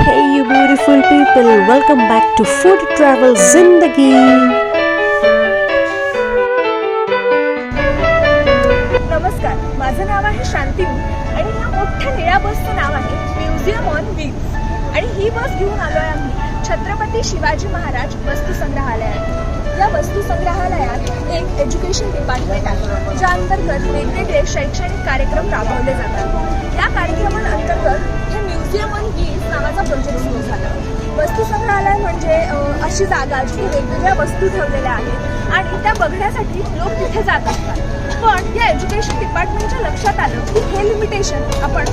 Hey you beautiful people, welcome back to Food Travel Zindagi. नमस्कार, माझं नाव आहे शांती आणि या मोठ्या निळ्या बसचं नाव आहे म्युझियम ऑन व्हील्स. आणि ही बस घेऊन आलोय आम्ही छत्रपती शिवाजी महाराज वस्तू संग्रहालयात. या वस्तू संग्रहालयात एक एज्युकेशन डिपार्टमेंट आहे, ज्या अंतर्गत वेगवेगळे शैक्षणिक कार्यक्रम राबवले जातात. या कार्यक्रमांतर्गत हे म्युझियम ऑन व्हील्स नावाचा प्रोजेक्ट सुरू झाला. वस्तू संग्रहालय म्हणजे अशी जागा जिथे वेगवेगळ्या वस्तू ठेवलेल्या आहेत आणि त्या बघण्यासाठी लोक तिथे जात असतात. पण या एज्युकेशन डिपार्टमेंटच्या लक्षात आलं की हे लिमिटेशन आपण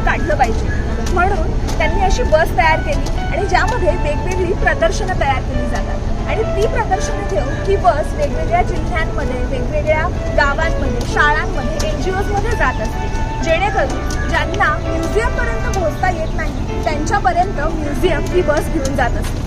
काढलं पाहिजे, म्हणून त्यांनी अशी बस तयार केली आणि ज्यामध्ये वेगवेगळी प्रदर्शनं तयार केली जातात. आणि ती प्रदर्शनं घेऊन ही बस वेगवेगळ्या जिल्ह्यांमध्ये, वेगवेगळ्या गावांमध्ये, शाळांमध्ये, NGOजमध्ये जात असते, जेणेकरून ज्यांना म्युझियमपर्यंत पोहोचता येत नाही त्यांच्यापर्यंत म्युझियम ही बस घेऊन जात असते.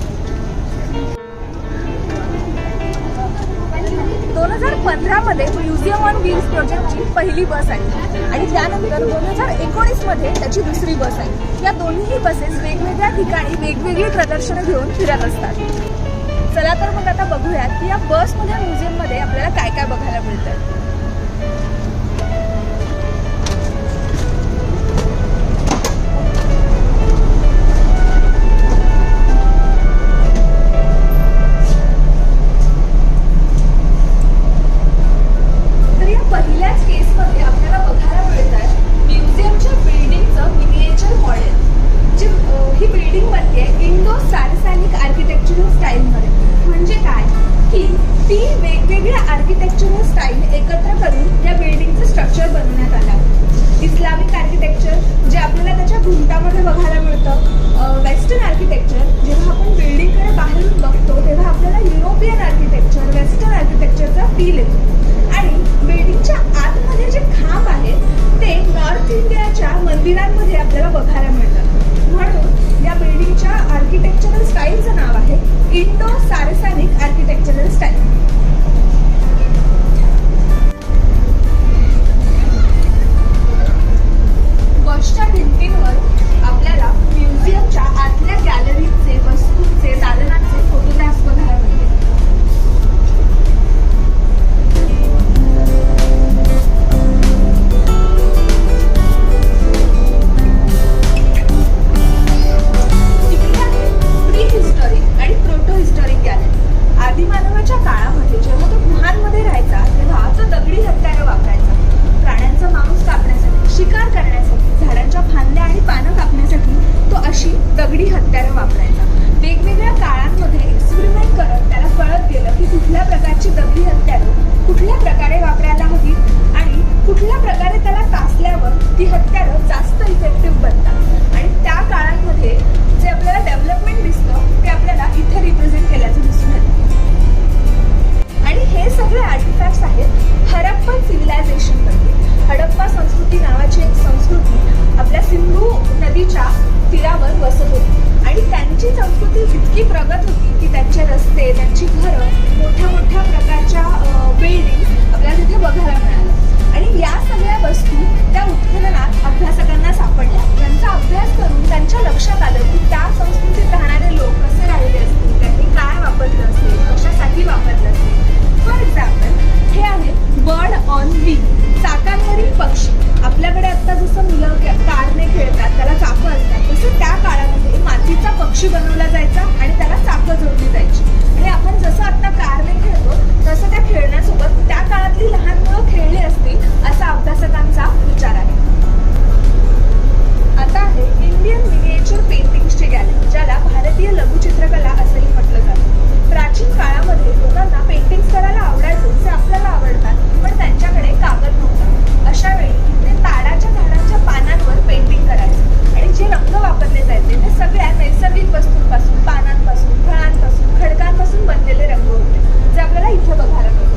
2015 मध्ये म्युझियम ऑन व्हील्स प्रोजेक्टची पहिली बस आली आणि त्यानंतर 2019 मध्ये त्याची दुसरी बस आली. या दोन्ही बसेस वेगवेगळ्या ठिकाणी वेगवेगळी प्रदर्शनं घेऊन फिरत असतात. चला तर मग आता बघूयात की या बसमध्ये म्युझियममध्ये आपल्याला काय काय बघायला मिळतं. पहिल्याच केसमध्ये आपल्याला बघायला मिळत आहे म्युझियमच्या बिल्डिंगचं मिनिएचर मॉडेल. जी ही बिल्डिंग बनते इंडो सारसॅनिक आर्किटेक्चरल स्टाईलमध्ये. म्हणजे काय की ती वेगवेगळ्या आर्किटेक्चरल स्टाईल एकत्र करून या बिल्डिंगचं स्ट्रक्चर बनवण्यात आलं. इस्लामिक आर्किटेक्चर जे आपल्याला त्याच्या घुमटामध्ये बघायला मिळतं, वेस्टर्न आर्किटेक्चर जेव्हा आपण बिल्डिंगकडे बाहेरून बघतो तेव्हा आपल्याला युरोपियन आर्किटेक्चर, वेस्टर्न आर्किटेक्चरचा फील येतो. आणि बिल्डिंगच्या आतमध्ये जे खांब आहेत ते नॉर्थ इंडियाच्या मंदिरांमध्ये आपल्याला बघायला मिळतात. म्हणून या बिल्डिंगच्या आर्किटेक्चरल स्टाईलचं नाव आहे इंडो सारसॅनिक आर्किटेक्चरल स्टाईल. बसच्या भिंतींवर आपल्याला म्युझियमच्या आतल्या गॅलरीचे, वस्तूंचे, दालनाचे फोटोग्राफ्स बघायला मिळतात. आदिमानवाच्या काळामध्ये जेव्हा तो गुहांमध्ये राहायचा तेव्हा तो दगडी हत्यारं वापरायचा. प्राण्यांचा मांस कापण्यासाठी, शिकार करण्यासाठी, झाडांच्या फांद्या आणि पानं कापण्यासाठी तो अशी दगडी हत्यारं वापरायचा. वेगवेगळ्या काळांमध्ये एक्सपेरिमेंट करत त्याला कळत गेलं की कुठल्या प्रकारची दगडी हत्यारं कुठल्या प्रकारे वापरायला हवी आणि कुठल्या प्रकारे त्याला कासल्यावर ती हत्यारं जास्त इफेक्टिव्ह बनतात. आणि त्या काळांमध्ये जे आपल्याला डेव्हलपमेंट दिसतं ते आपल्याला इथे रिप्रेझेंट केल्याचं दिसून येतं. आणि हे सगळे आर्टिफॅक्ट्स आहेत हडप्पन सिव्हिलायझेशनमध्ये. हडप्पा संस्कृती नावाची एक संस्कृती आपल्या सिंधू नदीच्या तीरावर वसत होती आणि त्यांची संस्कृती इतकी प्रगत होती की त्यांचे रस्ते, त्यांची घरं, मोठ्या मोठ्या प्रकारच्या बिल्डिंग आपल्याला तिथे बघायला मिळाल्या. आणि या सगळ्या वस्तू त्या उत्खननात अभ्यासकांना सापडल्या. त्यांचा अभ्यास करून त्यांच्या लक्षात आलं की त्या संस्कृतीत राहणारे लोक कसे राहिले असतील, त्यांनी काय वापरलं असेल, कशासाठी वापरलं असेल. फॉर एक्झाम्पल हे आहे बर्ड ऑन व्हील, चाकांवरील पक्षी. आपल्याकडे आता जसं मुलं कारने खेळतात त्याला चाकं असतात, तसं त्या काळामध्ये मातीचा पक्षी बनवला जायचा आणि त्याला चाकं जोडली जायची. आणि आपण जसं आता कारने खेळतो तसं त्या खेळण्यासोबत त्या काळातली लहान मुलं खेळली असतील असा अभ्यासकांचा विचार आहे. आता आहे इंडियन मिनिएचर पेंटिंग्सची गॅलरी, ज्याला भारतीय लघुचित्रकला असंही म्हटलं जातं. प्राचीन काळामध्ये लोकांना पेंटिंग्स करायला आवडायचं, जे आपल्याला आवडतात, पण त्यांच्याकडे कागद नव्हता. अशा वेळी ते ताडाच्या झाडांच्या पानांवर पेंटिंग करायचं आणि जे रंग वापरले जायचे ते सगळ्या नैसर्गिक वस्तूंपासून, पानांपासून, फळांपासून, खडकांपासून बनलेले रंग होते, जे आपल्याला इथे बघायला मिळतात.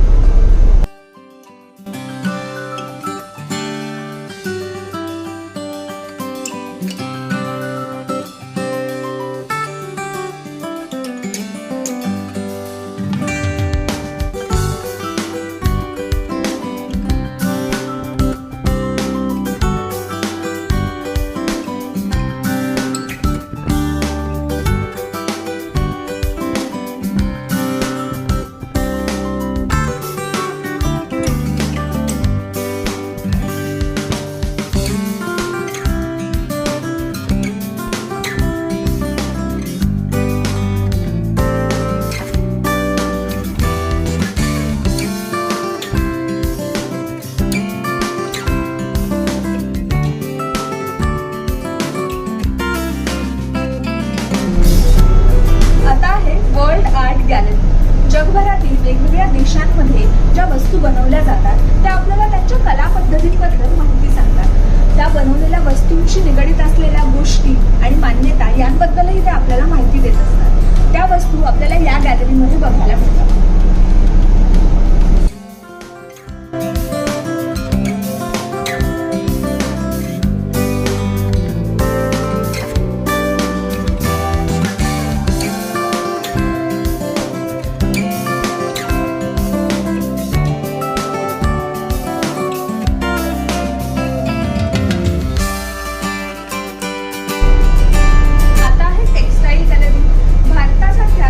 जगभरातील वेगवेगळ्या देशांमध्ये ज्या वस्तू बनवल्या जातात त्या आपल्याला त्यांच्या कला पद्धतींबद्दल माहिती सांगतात. त्या बनवलेल्या वस्तूंशी निगडीत असलेल्या गोष्टी आणि मान्यता यांबद्दलही ते आपल्याला माहिती देत असतात. त्या वस्तू आपल्याला या गॅलरीमध्ये बघायला मिळतात.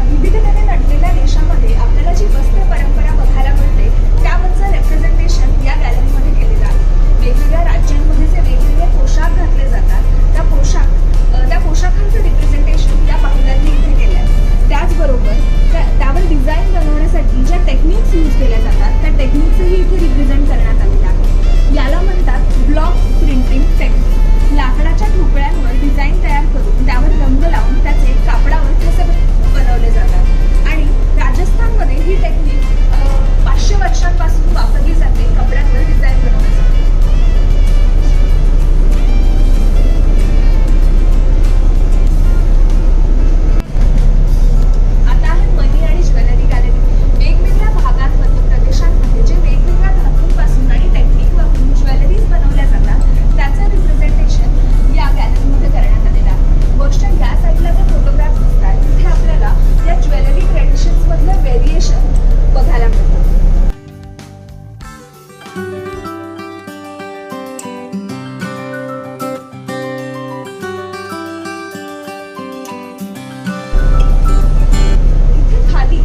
विविधतेने नटलेल्या देशामध्ये आपल्याला जी वस्त्र परंपरा बघायला मिळते त्याबद्दल रेप्रेझेंटेशन या गॅलरीमध्ये केलेलं आहे. वेगवेगळ्या राज्यांमध्ये जे वेगवेगळे पोशाख घातले जातात त्या पोशाखांचं रिप्रेझेंटेशन या पाहुण्यांनी इथे केलं आहे. त्याचबरोबर त्यावर डिझाईन बनवण्यासाठी ज्या टेक्निक्स यूज केल्या जातात त्या टेक्निक्सही इथे रिप्रेझेंट करण्यात आलेल्या आहेत. याला म्हणतात ब्लॉक प्रिंटिंग टेक्निक. लाकडाच्या ठोकळ्यांवर डिझाईन तयार करून त्यावर रंग लावून त्याचे कापडावर ठसे बनवले जातात आणि राजस्थानमध्ये ही टेक्निक 500 वर्षांपासून वापरली जाते कपड्यांवर डिझाईन बनवण्यासाठी. आता आहे मनी आणि ज्वेलरी गॅलरी. वेगवेगळ्या भागांमध्ये प्रदेशांमध्ये जे वेगवेगळ्या धातूंपासून आणि टेक्निक वापरून ज्वेलरीज बनवल्या जातात त्याचं रिप्रेझेंटेशन या गॅलरीमध्ये करण्यात आलेलं आहे. गोष्ट या साईडला जे फोटोग्राफ्स असतात तिथे आपल्याला या ज्वेलरी ट्रेडिशन्स मधलं व्हेरिएशन बघायला मिळतं. इथे खाली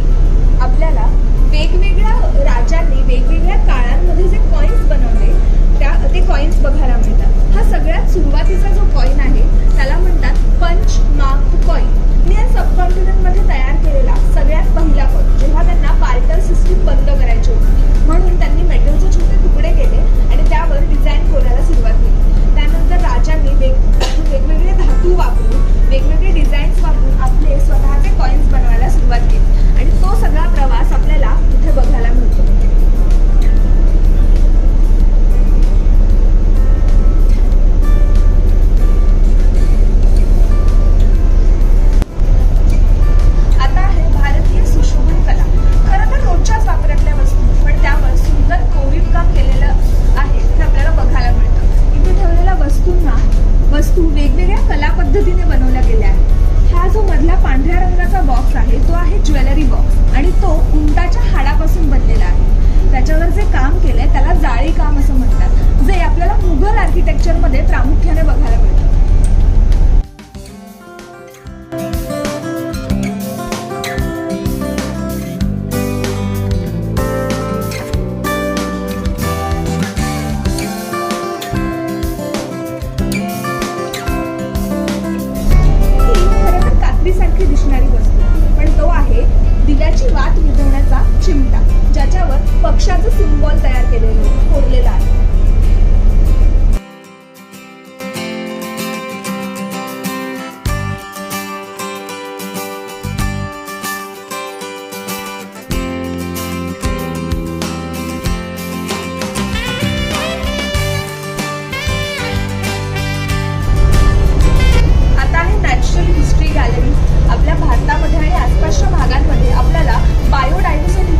आपल्याला वेगवेगळ्या राजांनी वेगवेगळ्या काळांमध्ये जे कॉइन्स बनवले ते कॉइन्स बघायला मिळतात. हा सगळ्यात सुरुवातीचा जो कॉइन आहे त्याला म्हणतात पंच मार्क कॉइन. या सबकॉन्टिनेंटमध्ये तयार केलेला सगळ्यात पहिला कॉइन. जेव्हा त्यांना बार्टर सिस्टीम बंद करायची होती म्हणून त्यांनी मेटलचे छोटे तुकडे केले आणि त्यावर डिझाईन कोरायला सुरुवात केली. त्यानंतर राजांनी वेगवेगळे धातू वापरून वेगवेगळे डिझाईन्स वापरून आपले स्वतःचे कॉइन्स बनवायला सुरुवात केली आणि तो सगळा प्रवास आपल्याला इथे बघायला मिळतो. वस्तू वेगवेगळ्या कला पद्धतीने बनवल्या गेल्या आहेत. हा जो मधला पांढऱ्या रंगाचा बॉक्स आहे तो आहे ज्वेलरी बॉक्स आणि तो उंटाच्या हाडापासून बनलेला आहे. त्याच्यावर जे काम केलंय त्याला जाळी काम असं म्हणतात, जे आपल्याला मुघल आर्किटेक्चरमध्ये प्रामुख्याने बघायला मिळतं. सारखी दिसणारी वस्तू पण तो आहे दिव्याची वात विझवण्याचा चिमटा, ज्याच्यावर पक्षाचं सिम्बॉल तयार केलेलं कोरलेलं आहे. आपल्या भारतामध्ये आणि आसपासच्या भागांमध्ये आपल्याला बायोडायव्हर्सिटी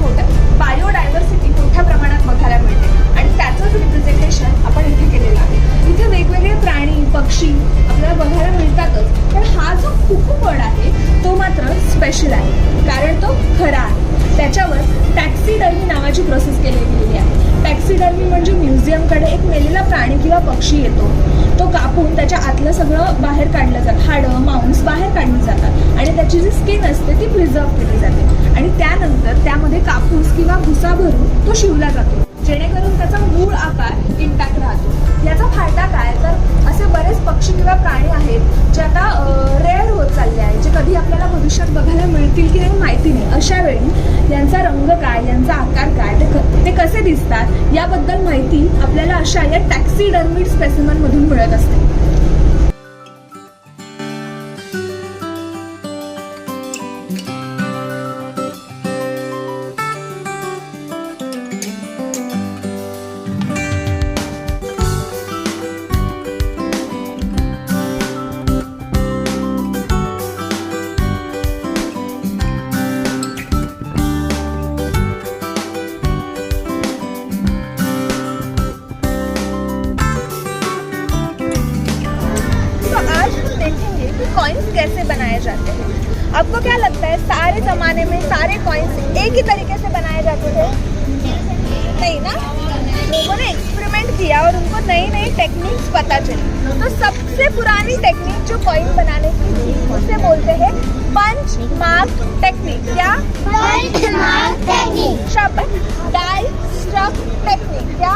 मोठ्या प्रमाणात बघायला मिळते आणि त्याचंच रिप्रेझेंटेशन आपण इथे केलेलं आहे. इथे वेगवेगळे प्राणी पक्षी आपल्याला बघायला मिळतातच, पण हा जो कुकुबर्ड आहे तो मात्र स्पेशल आहे कारण तो खरा आहे. त्याच्यावर टॅक्सीडर्मी नावाची प्रोसेस केली गेलेली आहे. टॅक्सीडर्मी म्हणजे म्युझियमकडे एक मेलेला प्राणी किंवा पक्षी येतो, तो कापून त्याच्या आतलं सगळं बाहेर काढलं जातं, हाडं मांस बाहेर काढली जातात आणि त्याची जी स्किन असते ती प्रिझर्व केली जाते आणि त्यानंतर त्यामध्ये कापूस किंवा भुसा भरून तो शिवला जातो, जेणेकरून त्याचा मूळ आकार इंटॅक्ट राहतो. याचा फायदा काय तर असे बरेच पक्षी किंवा प्राणी आहेत जे आता रेअर होत चालले आहेत, जे कधी आपल्याला भविष्यात बघायला मिळतील की नाही माहिती नाही. अशा वेळी यांचा रंग काय, यांचा आकार काय, ते कसे दिसतात याबद्दल माहिती आपल्याला अशा या टॅक्सीडर्मिड स्पेसिमन मधून मिळत असते. जाते हैं। आपको क्या लगता है सारे ज़माने में सारे कॉइन्स एक ही तरीके से बनाए जाते थे? नहीं ना, लोगों ने एक्सपेरिमेंट किया और उनको नई नई टेक्निक्स पता चली। तो सबसे पुरानी टेक्निक जो कॉइन बनाने की थी उसे बोलते हैं पंच मार्क टेक्निक। क्या? Punch mark technique. शब्द डाई स्ट्रक टेक्निक। क्या?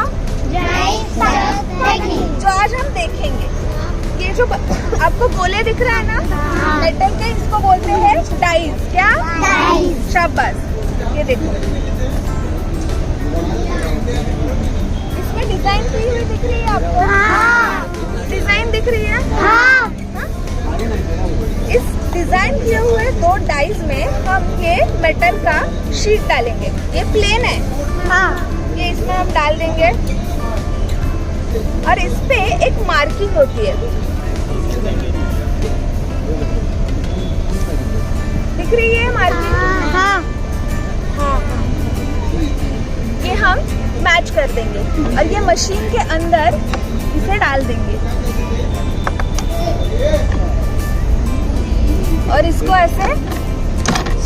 Die struck technique. जो आज हम देखेंगे, ये जो आपको गोले दिख रहा है ना मेटल के, इसको बोलते हैं डाइस। क्या? डाइस। शाबाश। ये देखो, इसमें डिजाइन की हुई दिख रही है आपको? हाँ। डिजाइन दिख रही है? हाँ। इस डिजाइन किए हुए 2 डाइस में हम ये मेटल का शीट डालेंगे। ये प्लेन है, हाँ। ये इसमें हम डाल देंगे और इस पे एक मार्किंग होती है, दिख रही है मार्किंग? हाँ। ये हम मैच कर देंगे और ये मशीन के अंदर इसे डाल देंगे और इसको ऐसे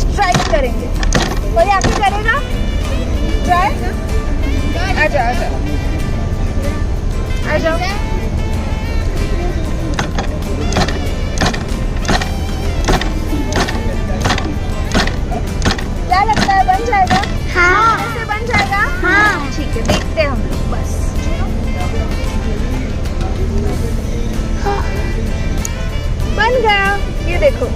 स्ट्राइक करेंगे। कोई आके करेगा ट्राई? आ जाओ आ जाओ आ जाओ। क्या लगता है बन जाएगा? हाँ। ऐसे बन जाएगा? हाँ। ठीक है, देखते हैं हम लोग बस। बन गया, ये देखो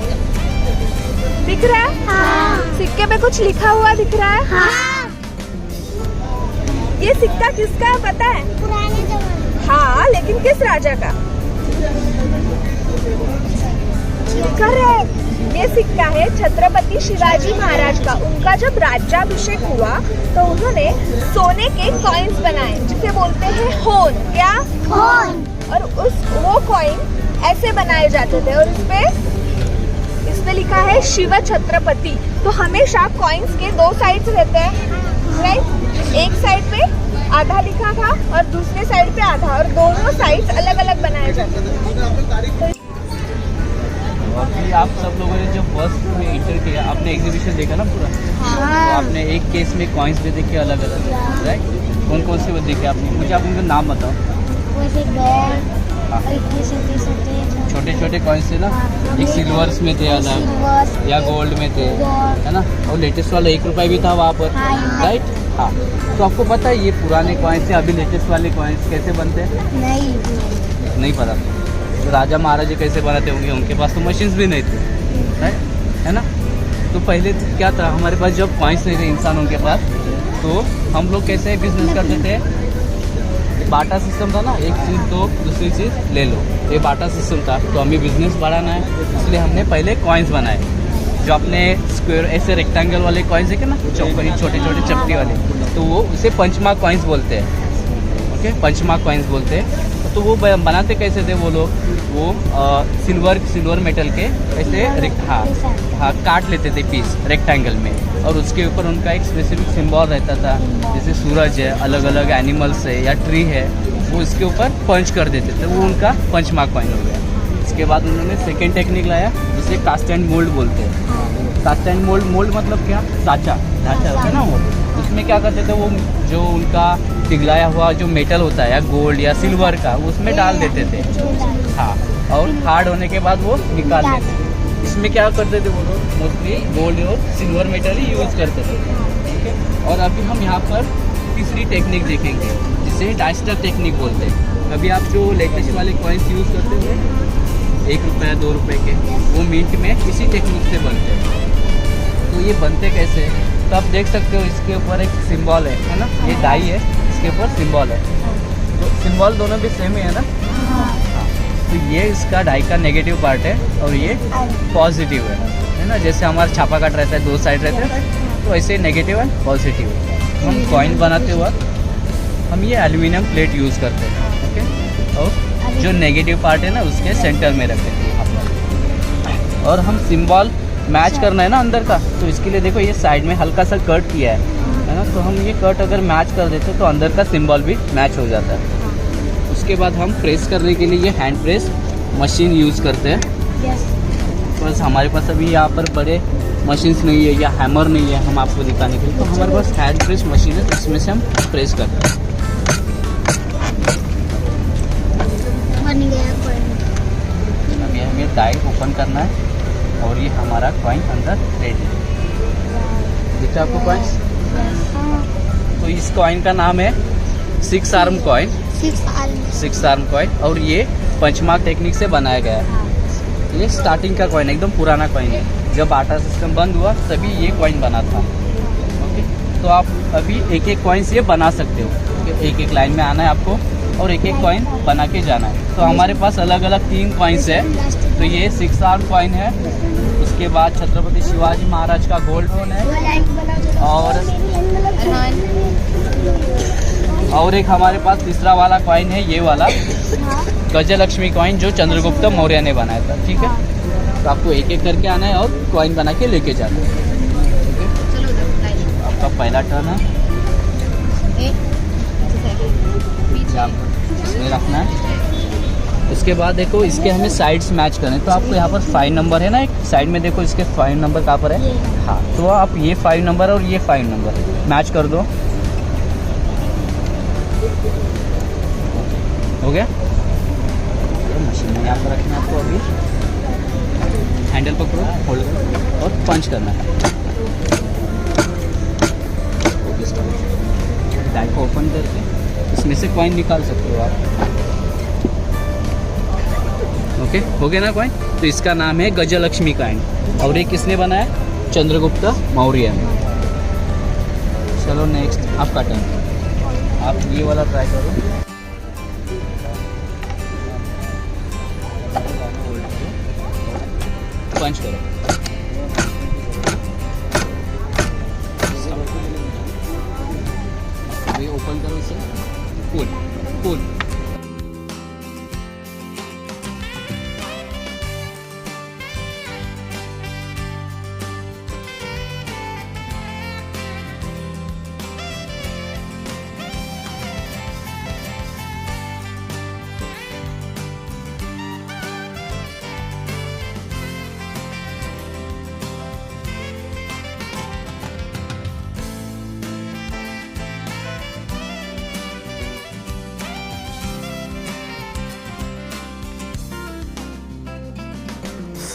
दिख रहा है? हाँ। सिक्के पे कुछ लिखा हुआ दिख रहा है? हाँ। ये सिक्का किसका है पता है? पुराने जमाने। हाँ, लेकिन किस राजा का? करेक्ट, ये सिक्का है छत्रपति शिवाजी महाराज का। उनका जब राज्याभिषेक हुआ तो उन्होंने सोने के कॉइन्स बनाए जिसे बोलते हैं होन। क्या? होन। और वो कॉइन ऐसे बनाए जाते थे और इस पे लिखा है शिव छत्रपति। तो हमेशा कॉइन्स के 2 साइड्स रहते हैं, राइट? एक साइड पे आधा लिखा था और दूसरे साइड पे आधा, और दोनों साइड्स अलग अलग बनाए जाते थे। अभी आप सब लोगों ने जो फर्स्ट में इंटर किया, आपने एग्जीबिशन देखा ना पूरा? तो आपने एक केस में कॉइन्स भी देखे अलग अलग, राइट? कौन कौन से वो देखे आपने? मुझे आप उनका नाम बताओ। वैसे डॉल हाँ। और इतने छोटे छोटे कॉइन्स थे ना, एक सिल्वर्स में थे अलग या गोल्ड में थे, है ना? और लेटेस्ट वाला 1 रुपये भी था वहाँ पर, राइट? हाँ। तो आपको पता है ये पुराने कॉइन्स से अभी लेटेस्ट वाले कॉइन्स कैसे बनते हैं? नहीं पता। तो राजा महाराजा कैसे बनाते होंगे? उनके पास तो मशीन्स भी नहीं थे, राइट? है ना? तो पहले क्या था, हमारे पास जब कॉइन्स नहीं थे इंसानों के पास, तो हम लोग कैसे बिजनेस करते थे? बाटा सिस्टम था ना, एक चीज़ दो दूसरी चीज़ ले लो, ये बाटा सिस्टम था। तो हमें बिजनेस बढ़ाना है, इसलिए हमने पहले कॉइन्स बनाए जो अपने स्क्वायर ऐसे रेक्टेंगल वाले कॉइन्स है ना, चौकरी छोटे छोटे चपटी वाले, तो वो उसे पंचमार्क कॉइन्स बोलते हैं। ओके, पंचमार्क कॉइन्स बोलते हैं। तो वो बनाते कैसे थे वो लोग? वो सिल्वर मेटल के ऐसे हाँ काट लेते थे पीस रेक्टेंगल में, और उसके ऊपर उनका एक स्पेसिफिक सिंबल रहता था, जैसे सूरज है, अलग अलग एनिमल्स है या ट्री है, वो इसके ऊपर पंच कर देते थे। वो उनका पंचमार्क कॉइन हो गया। इसके बाद उन्होंने सेकेंड टेक्निक लाया जिसे कास्ट एंड मोल्ड बोलते हैं। कास्ट एंड मोल्ड मतलब क्या? ढांचा होता है ना वो। उसमें क्या करते थे, वो जो उनका पिघलाया हुआ जो मेटल होता है या गोल्ड या सिल्वर का, वो उसमें डाल देते थे। हाँ, और हार्ड होने के बाद वो निकाल देते थे। इसमें क्या करते थे वो लोग? मोस्टली गोल्ड और सिल्वर मेटल ही यूज़ करते थे। ठीक है, और अभी हम यहाँ पर तीसरी टेक्निक देखेंगे जिसे डाइस्टर टेक्निक बोलते हैं। अभी आप जो लेटेस्ट वाले कॉइन्स यूज़ करते हुए 1 रुपये 2 रुपये के, वो मिंट में इसी टेक्निक से बनते हैं। तो ये बनते कैसे? तो आप देख सकते हो इसके ऊपर एक सिंबल है ना, ये डाई है, इसके ऊपर सिंबल है। तो सिंबल दोनों भी सेम ही है ना? हाँ। तो ये इसका डाई का नेगेटिव पार्ट है और ये पॉजिटिव है ना? जैसे हमारा छापा काट रहता है, 2 साइड रहते हैं, तो ऐसे नेगेटिव एंड पॉजिटिव है। तो हम कॉइन बनाते वक्त हम ये एल्यूमिनियम प्लेट यूज़ करते हैं। ओके, और जो नेगेटिव पार्ट है ना उसके सेंटर में रखते हैं। और हम सिंबल मैच करना है ना अंदर का, तो इसके लिए देखो ये साइड में हल्का सा कट किया है ना? तो हम ये कट अगर मैच कर देते तो अंदर का सिंबल भी मैच हो जाता है। उसके बाद हम प्रेस करने के लिए ये हैंड प्रेस मशीन यूज़ करते हैं। तो बिकॉज हमारे पास अभी यहाँ पर बड़े मशीन्स नहीं है या हैमर नहीं है हम आपको दिखाने के लिए, तो हमारे पास हैंड प्रेस मशीन है, तो इसमें से हम प्रेस करते हैं। बन गया कॉइन। अभी हमें डाई ओपन करना है और ये हमारा कॉइन अंदर रेडी है। दिखता है आपको कॉइन्स? तो इस कॉइन का नाम है 6 आर्म कॉइन, 6 आर्म कॉइन, और ये पंचमार्क टेक्निक से बनाया गया है। ये स्टार्टिंग का कॉइन, एकदम पुराना कॉइन है। जब आटा सिस्टम बंद हुआ तभी ये कॉइन बना था। ओके, तो आप अभी एक एक कॉइन्स ये बना सकते हो। एक एक लाइन में आना है आपको और एक एक कॉइन बना के जाना है। तो हमारे पास अलग अलग 3 कॉइन्स है। तो ये 6 आर्म कॉइन है, उसके बाद छत्रपति शिवाजी महाराज का गोल्ड कॉइन है, और एक हमारे पास तीसरा वाला कॉइन है, ये वाला गजलक्ष्मी कॉइन जो चंद्रगुप्त मौर्य ने बनाया था। ठीक है, तो आपको एक एक करके आना है और कॉइन बना के लेके जाना है। आपका पहला टर्न है, इसमें रखना है। उसके बाद देखो इसके हमें साइड्स मैच करने, तो आपको यहाँ पर 5 नंबर है ना, एक साइड में देखो इसके 5 नंबर कहाँ पर है। हाँ, तो आप ये 5 नंबर और ये 5 नंबर मैच कर दो। हो गया? मशीन में यहाँ पर रखना है आपको। अभी हैंडल पकड़ो, होल्ड करो और पंच करना है। डाई को ओपन करके इसमें से कॉइन निकाल सकते हो आप। ओके, हो गया ना कॉइन? तो इसका नाम है गजलक्ष्मी कॉइन, और ये किसने बनाया? चंद्रगुप्त मौर्य ने। चलो नेक्स्ट आपका टर्न। आप ये वाला ट्राई करो। पंच करो। अभी ओपन करो इसे, पुल पुल।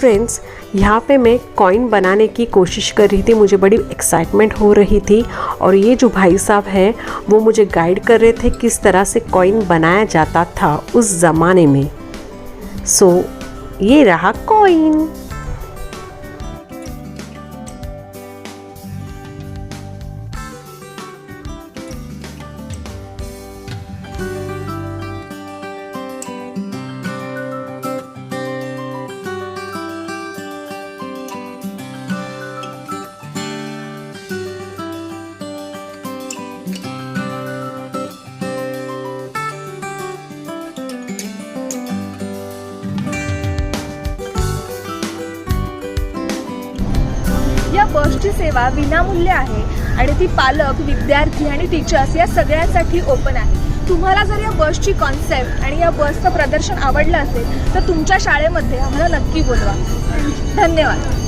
फ्रेंड्स, यहाँ पे मैं कॉइन बनाने की कोशिश कर रही थी, मुझे बड़ी एक्साइटमेंट हो रही थी, और ये जो भाई साहब हैं वो मुझे गाइड कर रहे थे किस तरह से कॉइन बनाया जाता था उस ज़माने में। सो ये रहा कॉइन। या बसची सेवा विनामूल्य आहे आणि ती पालक, विद्यार्थी आणि टीचर्स या सगळ्यांसाठी ओपन आहे। तुम्हाला जर या बसची कॉन्सेप्ट आणि या बसचं प्रदर्शन आवडलं असेल तर तुमच्या शाळेमध्ये आम्हाला नक्की बोलवा। धन्यवाद।